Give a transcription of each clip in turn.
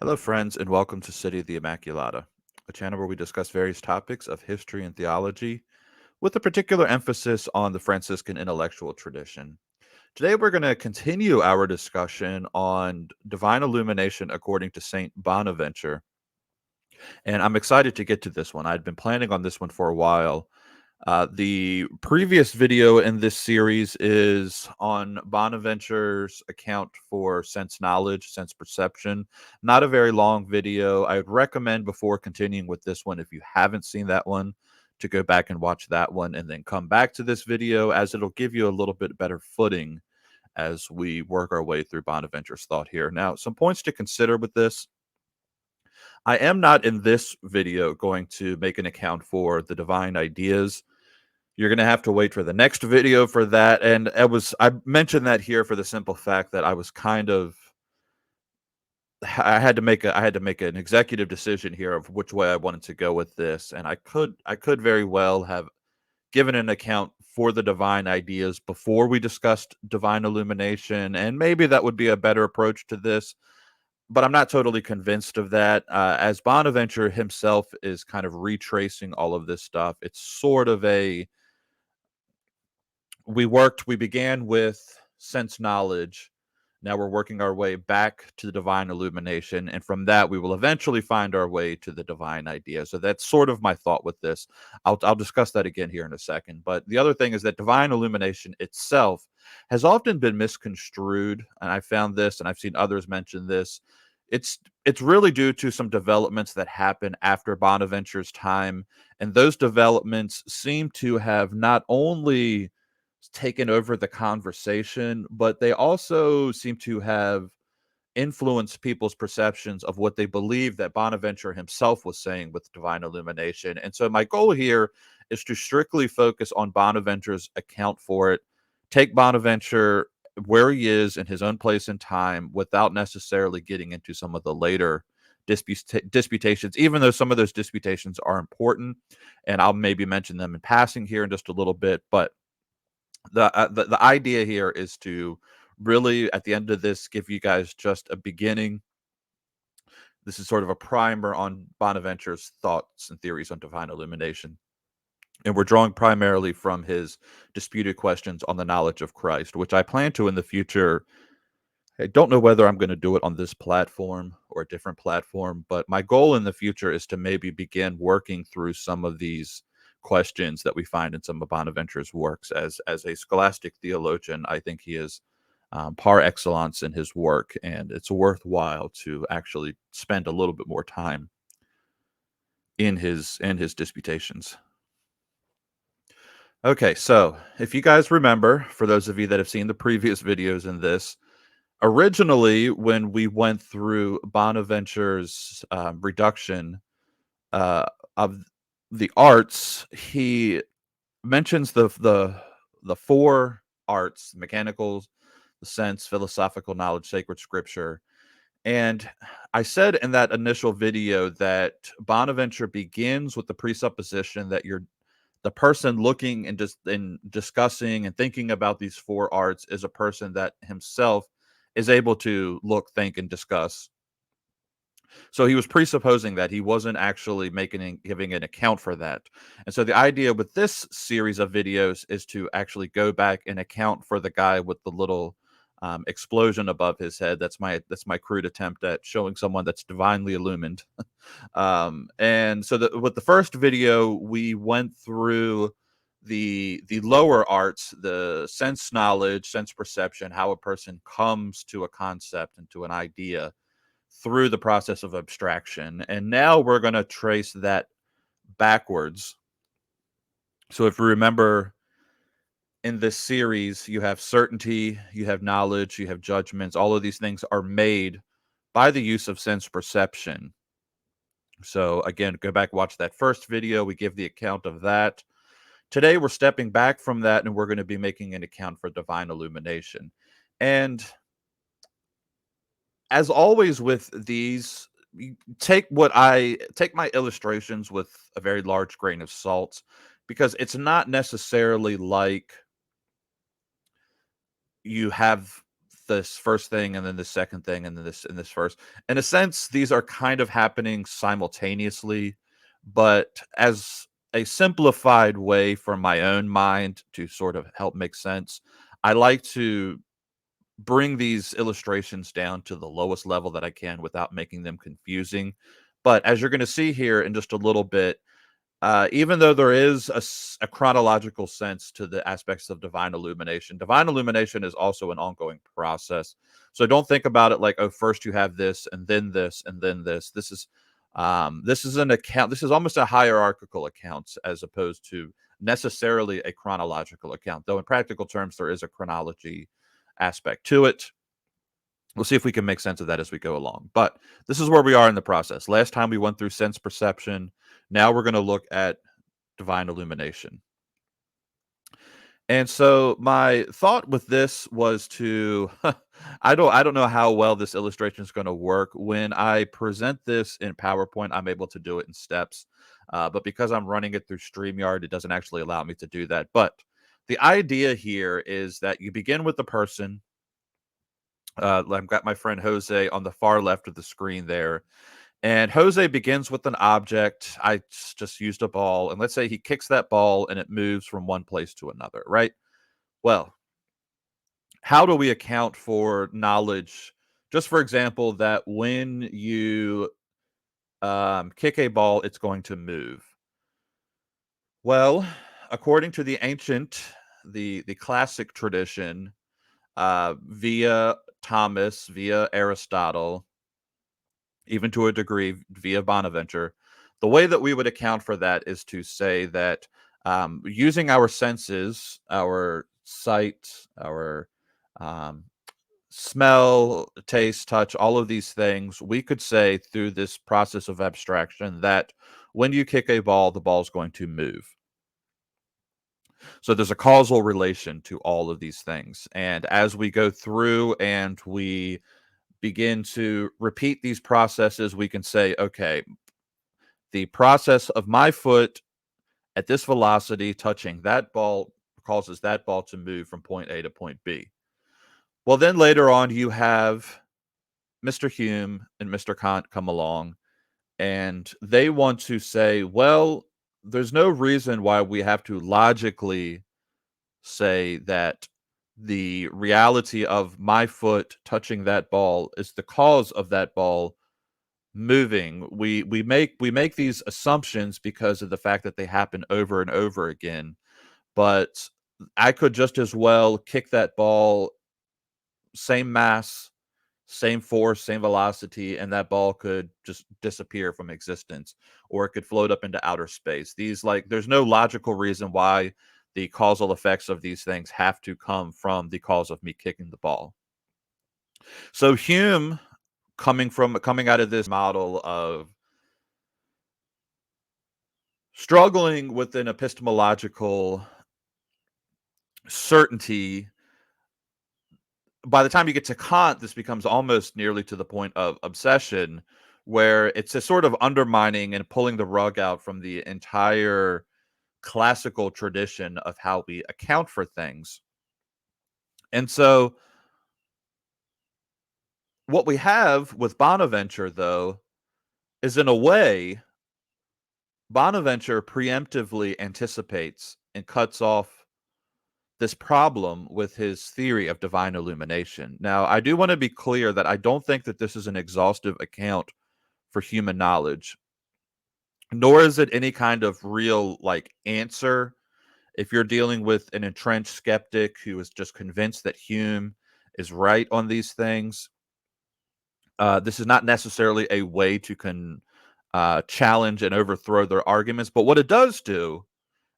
Hello, friends, and welcome to City of the Immaculata, a channel where we discuss various topics of history and theology with a particular emphasis on the Franciscan intellectual tradition. Today, we're going to continue our discussion on divine illumination according to Saint Bonaventure, and I'm excited to get to this one. I'd been planning on this one for a while. The previous video in this series is on Bonaventure's account for sense knowledge, sense perception. Not a very long video. I would recommend before continuing with this one, if you haven't seen that one, to go back and watch that one and then come back to this video, as it'll give you a little bit better footing as we work our way through Bonaventure's thought here. Now, some points to consider with this. I am not in this video going to make an account for the divine ideas. You're gonna have to wait for the next video for that, and I mentioned that here for the simple fact that I was kind of I had to make an executive decision here of which way I wanted to go with this, and I could very well have given an account for the divine ideas before we discussed divine illumination, and maybe that would be a better approach to this, but I'm not totally convinced of that. As Bonaventure himself is kind of retracing all of this stuff, it's sort of a we began with sense knowledge. Now we're working our way back to the divine illumination, and from that we will eventually find our way to the divine idea. So that's sort of my thought with this. I'll discuss that again here in a second. But the other thing is that divine illumination itself has often been misconstrued, and I found this, and I've seen others mention this. It's really due to some developments that happen after Bonaventure's time, and those developments seem to have not only taken over the conversation, but they also seem to have influenced people's perceptions of what they believe that Bonaventure himself was saying with divine illumination. And so my goal here is to strictly focus on Bonaventure's account for it, take Bonaventure where he is in his own place and time without necessarily getting into some of the later disputations, even though some of those disputations are important. And I'll maybe mention them in passing here in just a little bit. But the idea here is to really, at the end of this, give you guys just a beginning. This is sort of a primer on Bonaventure's thoughts and theories on divine illumination. And we're drawing primarily from his disputed questions on the knowledge of Christ, which I plan to in the future. I don't know whether I'm going to do it on this platform or a different platform, but my goal in the future is to maybe begin working through some of these questions that we find in some of Bonaventure's works. As a scholastic theologian, I think he is par excellence in his work, and it's worthwhile to actually spend a little bit more time in his disputations. Okay, so if you guys remember, for those of you that have seen the previous videos in this, originally when we went through Bonaventure's reduction uh, of the arts, he mentions the four arts: mechanical, the sense, philosophical knowledge, sacred scripture. And I said in that initial video that Bonaventure begins with the presupposition that the person looking and just in discussing and thinking about these four arts is a person that himself is able to look, think, and discuss. So he was presupposing that he wasn't actually giving an account for that. And so the idea with this series of videos is to actually go back and account for the guy with the little explosion above his head. That's my crude attempt at showing someone that's divinely illumined. And so with the first video, we went through the lower arts, the sense knowledge, sense perception, how a person comes to a concept and to an idea through the process of abstraction. And now we're going to trace that backwards. So if you remember, in this series, you have certainty, you have knowledge, you have judgments. All of these things are made by the use of sense perception. So again, go back, watch that first video. We give the account of that. Today, we're stepping back from that, and we're going to be making an account for divine illumination. And as always with these, take my illustrations with a very large grain of salt, because it's not necessarily like you have this first thing and then the second thing and then this and this first. In a sense, these are kind of happening simultaneously, but as a simplified way for my own mind to sort of help make sense, I like to bring these illustrations down to the lowest level that I can without making them confusing. But as you're going to see here in just a little bit, even though there is a chronological sense to the aspects of divine illumination is also an ongoing process. So don't think about it like, oh, first you have this, and then this, and then this. This is an account. This is almost a hierarchical account as opposed to necessarily a chronological account. Though in practical terms, there is a chronology aspect to it. We'll see if we can make sense of that as we go along. But this is where we are in the process. Last time we went through sense perception. Now we're going to look at divine illumination. And so my thought with this was to I don't know how well this illustration is going to work. When I present this in PowerPoint, I'm able to do it in steps. But because I'm running it through StreamYard, it doesn't actually allow me to do that. But the idea here is that you begin with the person. I've got my friend Jose on the far left of the screen there. And Jose begins with an object. Just used a ball. And let's say he kicks that ball and it moves from one place to another, right? Well, how do we account for knowledge? Just for example, that when you kick a ball, it's going to move. Well, according to the classic tradition, via Thomas, via Aristotle, even to a degree via Bonaventure, the way that we would account for that is to say that using our senses, our sight, our um, smell, taste, touch, all of these things, we could say through this process of abstraction that when you kick a ball, the ball is going to move. So there's a causal relation to all of these things. And as we go through and we begin to repeat these processes, we can say, okay, the process of my foot at this velocity touching that ball causes that ball to move from point A to point B. Well, then later on, you have Mr. Hume and Mr. Kant come along, and they want to say, well, there's no reason why we have to logically say that the reality of my foot touching that ball is the cause of that ball moving. We make these assumptions because of the fact that they happen over and over again. But I could just as well kick that ball, same mass, same force, same velocity, and that ball could just disappear from existence, or it could float up into outer space. There's no logical reason why the causal effects of these things have to come from the cause of me kicking the ball. So Hume, coming out of this model of struggling with an epistemological certainty, by the time you get to Kant, this becomes almost nearly to the point of obsession, where it's a sort of undermining and pulling the rug out from the entire classical tradition of how we account for things. And so, what we have with Bonaventure, though, is in a way, Bonaventure preemptively anticipates and cuts off this problem with his theory of divine illumination. Now, I do want to be clear that I don't think that this is an exhaustive account for human knowledge, nor is it any kind of real answer. If you're dealing with an entrenched skeptic who is just convinced that Hume is right on these things, this is not necessarily a way to challenge and overthrow their arguments. But what it does do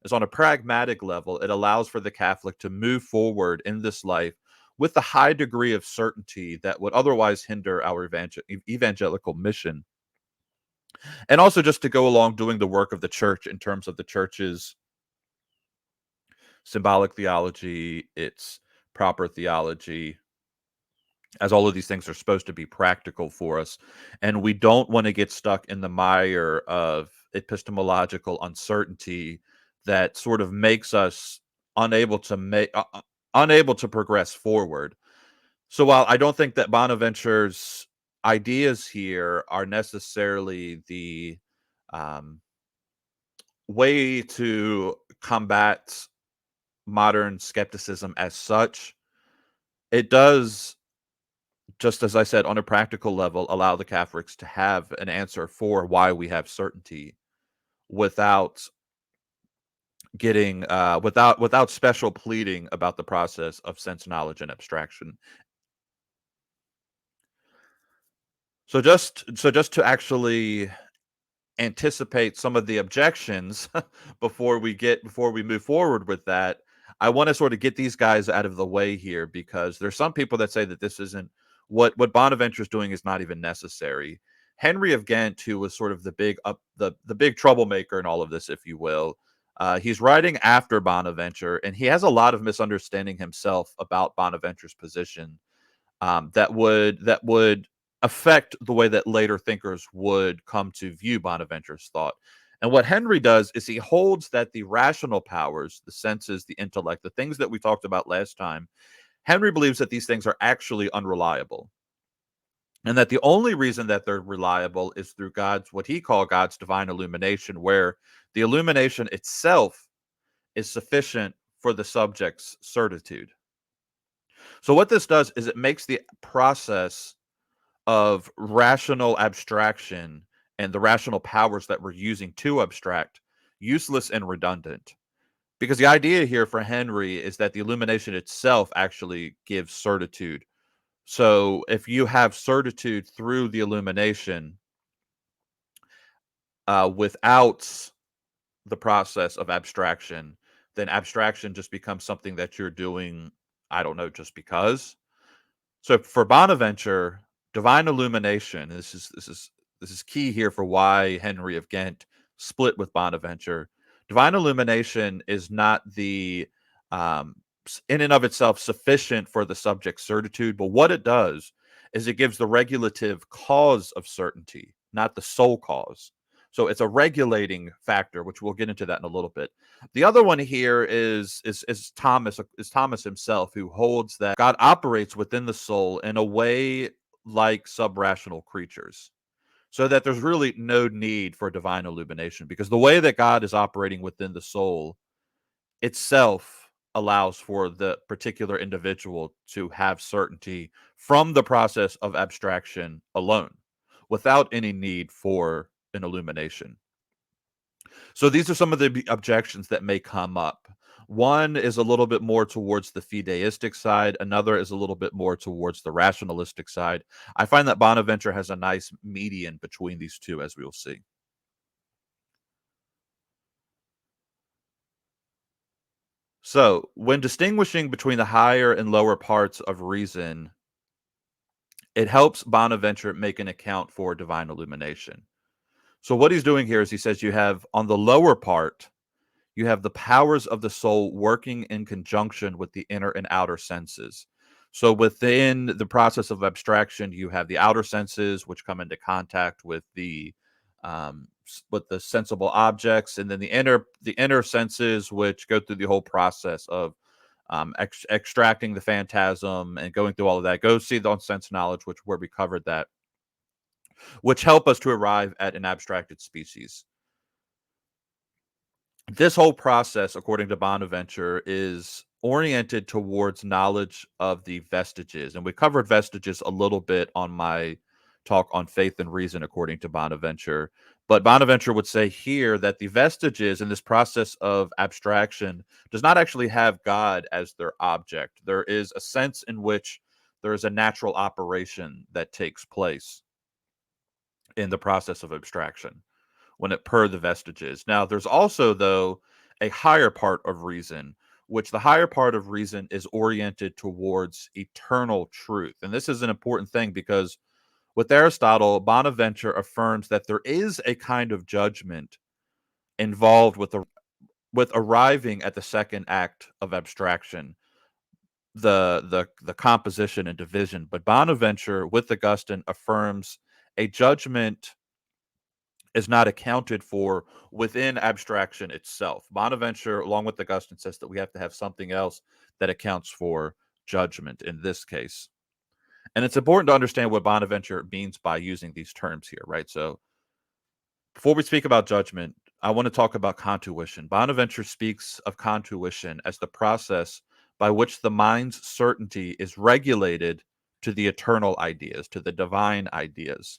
is, on a pragmatic level, it allows for the Catholic to move forward in this life with a high degree of certainty that would otherwise hinder our evangelical mission. And also just to go along doing the work of the church in terms of the church's symbolic theology, its proper theology, as all of these things are supposed to be practical for us. And we don't want to get stuck in the mire of epistemological uncertainty that sort of makes us unable to progress forward. So while I don't think that Bonaventure's ideas here are necessarily the um, way to combat modern skepticism as such, it does, just as I said, on a practical level, allow the Catholics to have an answer for why we have certainty without without special pleading about the process of sense knowledge and abstraction. So just to actually anticipate some of the objections before we move forward with that, I want to sort of get these guys out of the way here because there's some people that say that this isn't what Bonaventure's doing is not even necessary. Henry of Ghent, who was sort of the big troublemaker in all of this, if you will, he's writing after Bonaventure, and he has a lot of misunderstanding himself about Bonaventure's position, that would affect the way that later thinkers would come to view Bonaventure's thought. And what Henry does is he holds that the rational powers, the senses, the intellect, the things that we talked about last time, Henry believes that these things are actually unreliable. And that the only reason that they're reliable is through God's, what he called God's divine illumination, where the illumination itself is sufficient for the subject's certitude. So, what this does is it makes the process of rational abstraction and the rational powers that we're using to abstract useless and redundant. Because the idea here for Henry is that the illumination itself actually gives certitude. So if you have certitude through the illumination without the process of abstraction, then abstraction just becomes something that you're doing, I don't know, just because. So for Bonaventure, divine illumination, this is key here for why Henry of Ghent split with Bonaventure. Divine illumination is not the in and of itself sufficient for the subject's certitude, but what it does is it gives the regulative cause of certainty, not the sole cause. So it's a regulating factor, which we'll get into that in a little bit. The other one here is Thomas himself, who holds that God operates within the soul in a way like subrational creatures, so that there's really no need for divine illumination because the way that God is operating within the soul itself allows for the particular individual to have certainty from the process of abstraction alone without any need for an illumination. So these are some of the objections that may come up. One is a little bit more towards the fideistic side, another is a little bit more towards the rationalistic side. I find that Bonaventure has a nice median between these two, as we will see. So, when distinguishing between the higher and lower parts of reason, it helps Bonaventure make an account for divine illumination. So, what he's doing here is he says you have on the lower part, you have the powers of the soul working in conjunction with the inner and outer senses. So within the process of abstraction, you have the outer senses, which come into contact with with the sensible objects, and then the inner senses, which go through the whole process of extracting the phantasm and going through all of that. Go see the on sense knowledge, which where we covered that, which help us to arrive at an abstracted species. This whole process, according to Bonaventure, is oriented towards knowledge of the vestiges. And we covered vestiges a little bit on my talk on faith and reason, according to Bonaventure. But Bonaventure would say here that the vestiges in this process of abstraction does not actually have God as their object. There is a sense in which there is a natural operation that takes place in the process of abstraction when it per the vestiges. Now, there's also, though, a higher part of reason, which the higher part of reason is oriented towards eternal truth. And this is an important thing because with Aristotle, Bonaventure affirms that there is a kind of judgment involved with arriving at the second act of abstraction, the composition and division. But Bonaventure, with Augustine, affirms a judgment is not accounted for within abstraction itself. Bonaventure, along with Augustine, says that we have to have something else that accounts for judgment in this case. And it's important to understand what Bonaventure means by using these terms here, right? So before we speak about judgment, I want to talk about contuition. Bonaventure speaks of contuition as the process by which the mind's certainty is regulated to the eternal ideas, to the divine ideas.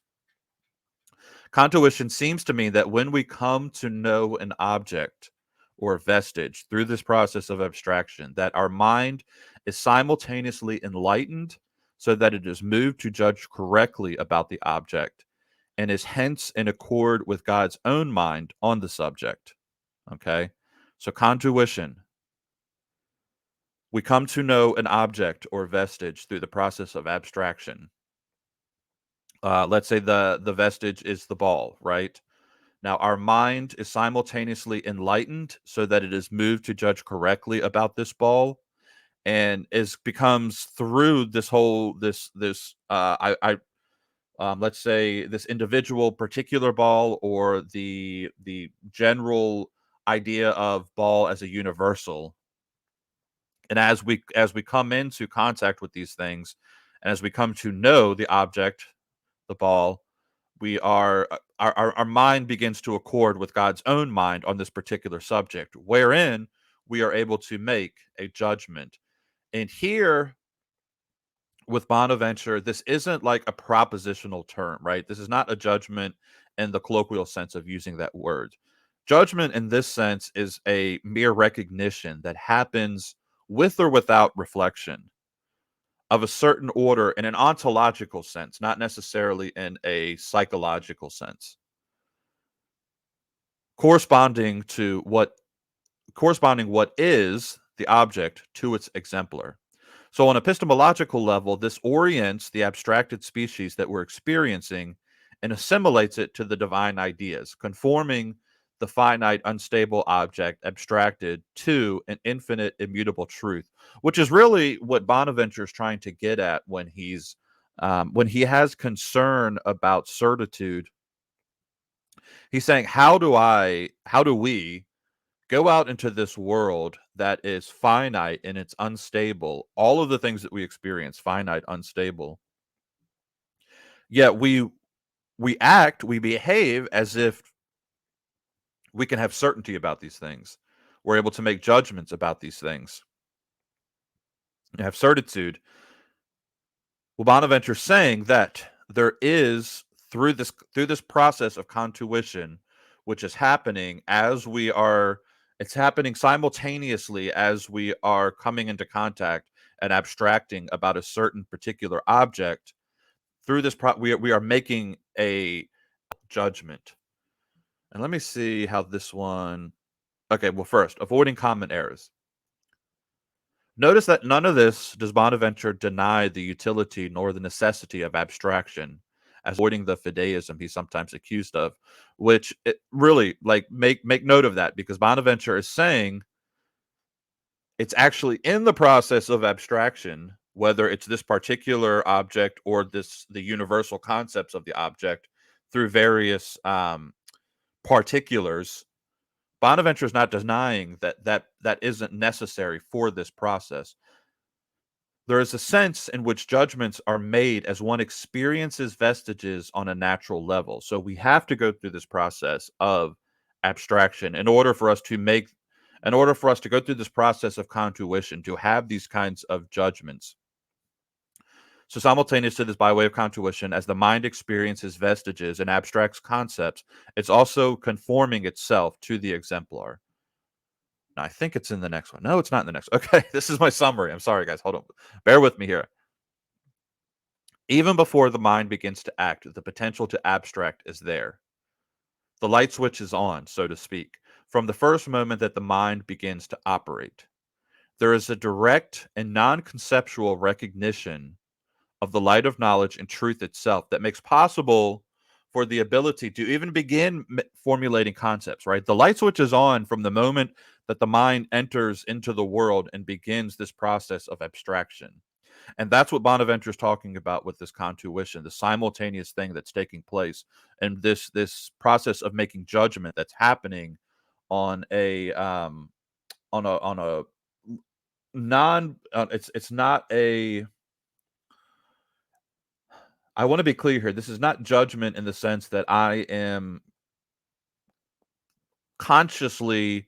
Contuition seems to mean that when we come to know an object or vestige through this process of abstraction, that our mind is simultaneously enlightened so that it is moved to judge correctly about the object and is hence in accord with God's own mind on the subject. Okay? So, contuition, we come to know an object or vestige through the process of abstraction. Let's say the vestige is the ball, right? Now, our mind is simultaneously enlightened so that it is moved to judge correctly about this ball, and is becomes through this whole this I let's say this individual particular ball, or the general idea of ball as a universal. And as we come into contact with these things, and as we come to know the object, the ball, we are our mind begins to accord with God's own mind on this particular subject, wherein we are able to make a judgment. And here with Bonaventure, this isn't like a propositional term, right? This is not a judgment in the colloquial sense of using that word. Judgment in this sense is a mere recognition that happens with or without reflection of a certain order in an ontological sense, not necessarily in a psychological sense, corresponding to what is the object to its exemplar. So, on epistemological level, this orients the abstracted species that we're experiencing and assimilates it to the divine ideas, conforming the finite, unstable object abstracted to an infinite, immutable truth, which is really what Bonaventure is trying to get at when he has concern about certitude. He's saying, how do we go out into this world that is finite and it's unstable, all of the things that we experience, finite, unstable, yet we behave as if we can have certainty about these things. We're able to make judgments about these things, have certitude. Well, Bonaventure's saying that there is, through this process of contuition, which is happening as we are, it's happening simultaneously as we are coming into contact and abstracting about a certain particular object. Through we are making a judgment. And let me see how this one. Okay, well, first, avoiding common errors. Notice that none of this does Bonaventure deny the utility nor the necessity of abstraction, as avoiding the fideism he's sometimes accused of, which it really, like, make note of that, because Bonaventure is saying it's actually in the process of abstraction, whether it's this particular object or the universal concepts of the object through various particulars. Bonaventure is not denying that isn't necessary for this process. There is a sense in which judgments are made as one experiences vestiges on a natural level. So we have to go through this process of abstraction in order for us to go through this process of contuition, to have these kinds of judgments. So, simultaneous to this, by way of contuition, as the mind experiences vestiges and abstracts concepts, it's also conforming itself to the exemplar. Now, I think it's in the next one. No, it's not in the next. Okay, this is my summary. I'm sorry, guys. Hold on. Bear with me here. Even before the mind begins to act, the potential to abstract is there. The light switch is on, so to speak, from the first moment that the mind begins to operate. There is a direct and non conceptual recognition of the light of knowledge and truth itself that makes possible for the ability to even begin formulating concepts, right? The light switch is on from the moment that the mind enters into the world and begins this process of abstraction. And that's what Bonaventure is talking about with this contuition, the simultaneous thing that's taking place, and this process of making judgment that's happening on a non it's not a I want to be clear here. This is not judgment in the sense that I am consciously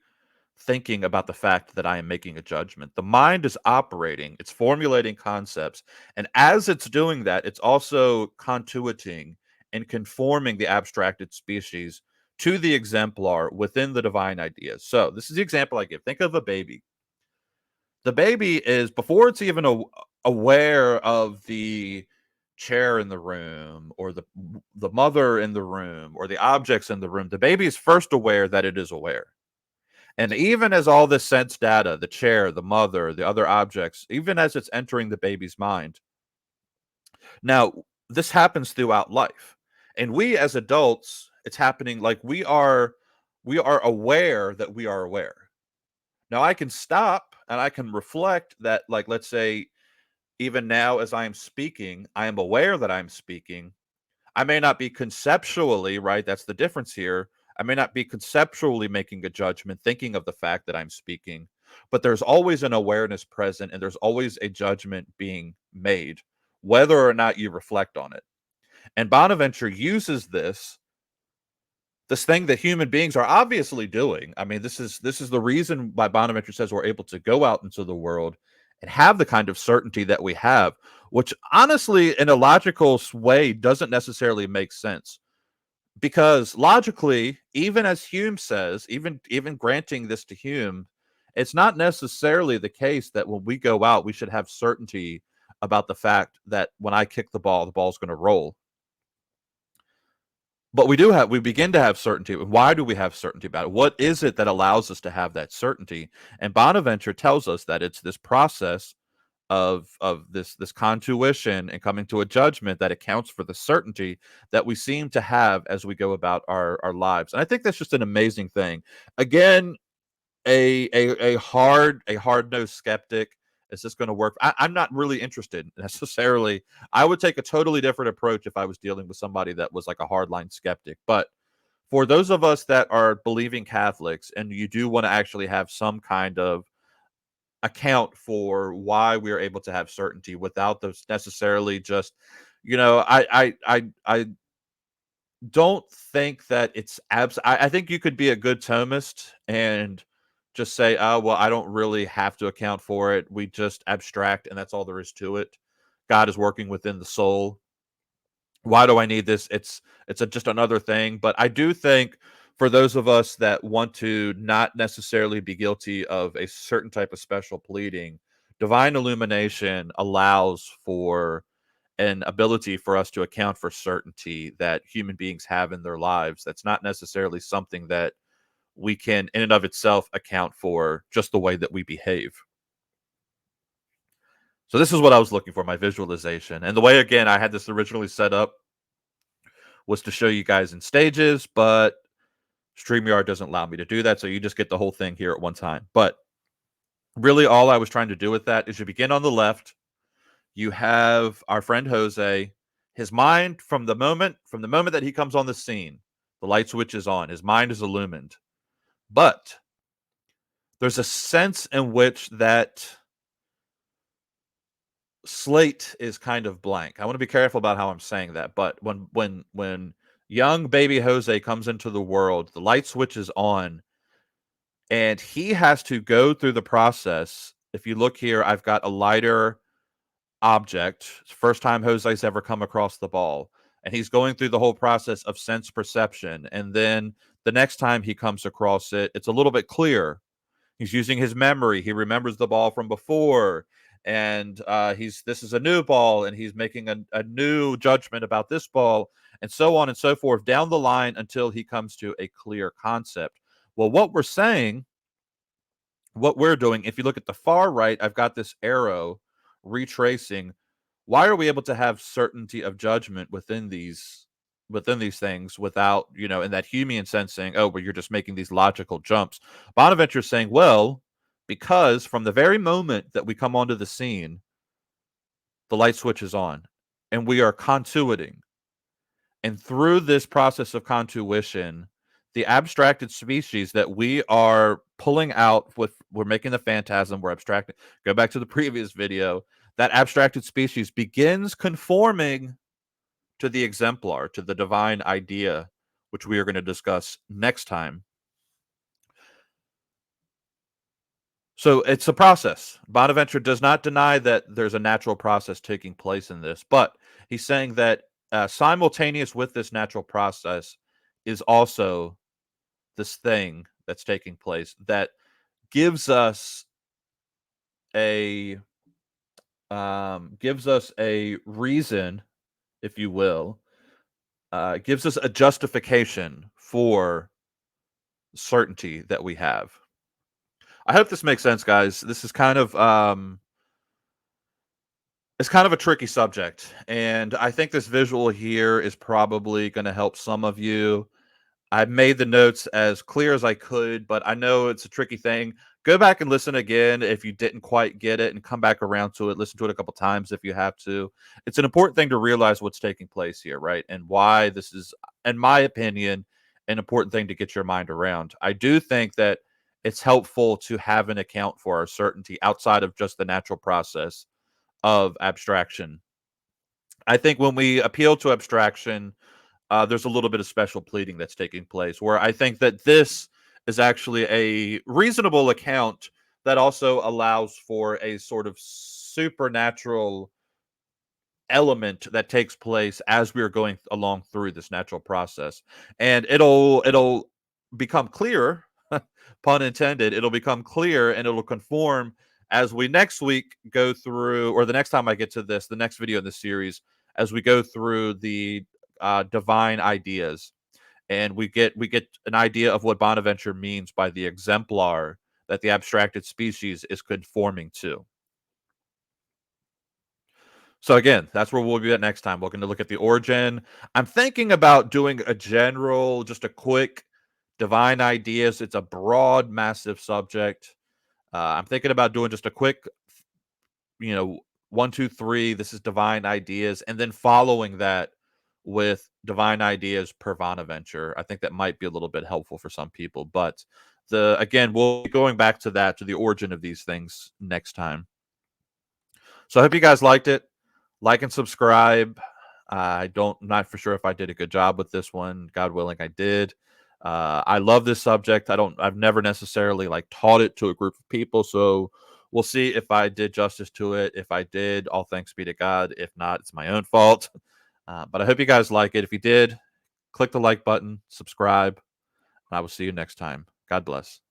thinking about the fact that I am making a judgment. The mind is operating, it's formulating concepts. And as it's doing that, it's also contuiting and conforming the abstracted species to the exemplar within the divine ideas. So, this is the example I give. Think of a baby. The baby is, before it's even aware of the chair in the room or the mother in the room or the objects in the room, the baby is first aware that it is aware. And even as all this sense data, the chair, the mother, the other objects, even as it's entering the baby's mind, now this happens throughout life. And we as adults, it's happening like we are aware that we are aware. Now I can stop and I can reflect that, like, let's say, even now as I am speaking, I am aware that I'm speaking. I may not be conceptually, right? That's the difference here. I may not be conceptually making a judgment, thinking of the fact that I'm speaking, but there's always an awareness present and there's always a judgment being made, whether or not you reflect on it. And Bonaventure uses this thing that human beings are obviously doing. I mean, this is the reason why Bonaventure says we're able to go out into the world and have the kind of certainty that we have, which honestly, in a logical way, doesn't necessarily make sense. Because logically, even as Hume says, even granting this to Hume, it's not necessarily the case that when we go out, we should have certainty about the fact that when I kick the ball's going to roll. But we begin to have certainty. Why do we have certainty about it? What is it that allows us to have that certainty? And Bonaventure tells us that it's this process of this contuition and coming to a judgment that accounts for the certainty that we seem to have as we go about our lives. And I think that's just an amazing thing. Again, a hard nosed skeptic. Is this going to work? I'm not really interested necessarily. I would take a totally different approach if I was dealing with somebody that was like a hardline skeptic. But for those of us that are believing Catholics and you do want to actually have some kind of account for why we are able to have certainty without those necessarily just, I don't think that it's I think you could be a good Thomist and just say, oh well, I don't really have to account for it, we just abstract and that's all there is to it. God is working within the soul. Why do I need this? Just another thing. But I do think for those of us that want to not necessarily be guilty of a certain type of special pleading, divine illumination allows for an ability for us to account for certainty that human beings have in their lives. That's not necessarily something that we can, in and of itself, account for just the way that we behave. So this is what I was looking for, my visualization. And the way, again, I had this originally set up was to show you guys in stages, but StreamYard doesn't allow me to do that. So you just get the whole thing here at one time. But really, all I was trying to do with that is you begin on the left. You have our friend Jose. His mind, from the moment that he comes on the scene, the light switch is on. His mind is illumined. But there's a sense in which that slate is kind of blank. I want to be careful about how I'm saying that, but when young baby Jose comes into the world, the light switch is on and he has to go through the process. If you look here, I've got a lighter object. First time Jose's ever come across the ball. And he's going through the whole process of sense perception. And then the next time he comes across it, it's a little bit clearer. He's using his memory. He remembers the ball from before. And this is a new ball, and he's making a new judgment about this ball, and so on and so forth down the line until he comes to a clear concept. Well, what we're doing, if you look at the far right, I've got this arrow retracing. Why are we able to have certainty of judgment within these things without, in that Humean sense saying, oh, well, you're just making these logical jumps? Bonaventure is saying, well, because from the very moment that we come onto the scene, the light switch is on and we are contuiting. And through this process of contuition, the abstracted species that we are pulling out we're making the phantasm, we're abstracting. Go back to the previous video. That abstracted species begins conforming to the exemplar, to the divine idea, which we are going to discuss next time. So it's a process. Bonaventure does not deny that there's a natural process taking place in this, but he's saying that simultaneous with this natural process is also this thing that's taking place that gives us a reason, if you will, gives us a justification for certainty that we have. I hope this makes sense, guys. This is kind of it's kind of a tricky subject, and I think this visual here is probably going to help some of you. I made the notes as clear as I could, but I know it's a tricky thing. Go back and listen again if you didn't quite get it and come back around to it. Listen to it a couple times if you have to. It's an important thing to realize what's taking place here, right? And why this is, in my opinion, an important thing to get your mind around. I do think that it's helpful to have an account for our certainty outside of just the natural process of abstraction. I think when we appeal to abstraction, there's a little bit of special pleading that's taking place where I think that this is actually a reasonable account that also allows for a sort of supernatural element that takes place as we are going along through this natural process. And it'll become clearer, pun intended, it'll become clear and it'll conform as we next week go through, or the next time I get to this, the next video in this series, as we go through the divine ideas, and we get an idea of what Bonaventure means by the exemplar that the abstracted species is conforming to. So again, that's where we'll be at next time. We're going to look at the origin. I'm thinking about doing a general, just a quick divine ideas. It's a broad, massive subject. I'm thinking about doing just a quick, you know, 1, 2, 3. This is divine ideas, and then following that with divine ideas per Bonaventure. I think that might be a little bit helpful for some people. But the again, we'll be going back to that, to the origin of these things next time. So I hope you guys liked it. Like and subscribe. I'm not for sure if I did a good job with this one. God willing, I did. I love this subject. I've never necessarily like taught it to a group of people. So we'll see if I did justice to it. If I did, all thanks be to God. If not, it's my own fault. But I hope you guys like it. If you did, click the like button, subscribe, and I will see you next time. God bless.